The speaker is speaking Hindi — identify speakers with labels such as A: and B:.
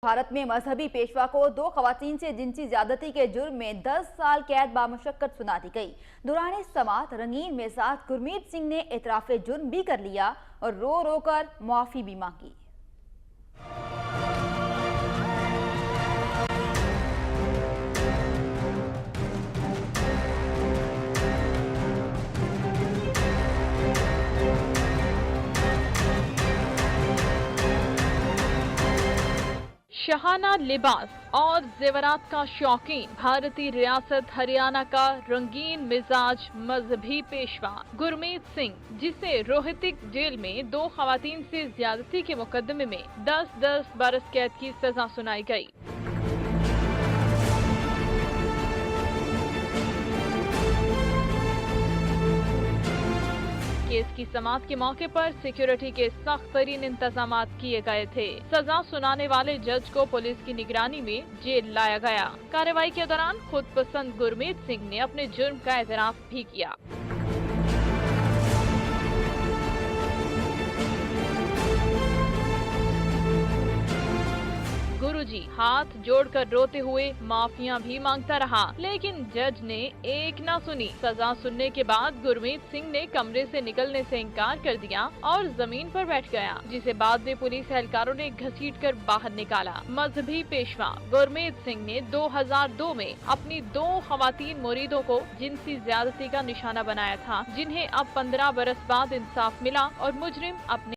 A: भारत में मजहबी पेशवा को दो खवातीन से जिनसी ज्यादती के जुर्म में 10 साल कैद बामुशक्कत सुना दी गई। दौरान समाअत रंगीन मिजाज गुरमीत सिंह ने एतराफे जुर्म भी कर लिया और रो रो कर मुआफी भी मांगी।
B: शहाना लिबास और जेवरात का शौकीन भारतीय रियासत हरियाणा का रंगीन मिजाज मजहबी पेशवा गुरमीत सिंह, जिसे रोहतक जेल में दो खवातीन से ज्यादती के मुकदमे में 10-10 बरस कैद की सजा सुनाई गई। केस की समाअत के मौके पर सिक्योरिटी के सख्त तरीन इंतजाम किए गए थे। सजा सुनाने वाले जज को पुलिस की निगरानी में जेल लाया गया। कार्रवाई के दौरान खुद पसंद गुरमीत सिंह ने अपने जुर्म का एतराफ भी किया। गुरुजी हाथ जोड़कर रोते हुए माफिया भी मांगता रहा, लेकिन जज ने एक ना सुनी। सजा सुनने के बाद गुरमीत सिंह ने कमरे से निकलने से इनकार कर दिया और जमीन पर बैठ गया, जिसे बाद में पुलिस एहलकारों ने घसीटकर बाहर निकाला। मजहबी पेशवा गुरमीत सिंह ने 2002 में अपनी दो खवातीन मुरीदों को जिनसी ज्यादती का निशाना बनाया था, जिन्हें अब 15 बरस बाद इंसाफ मिला और मुजरिम अपने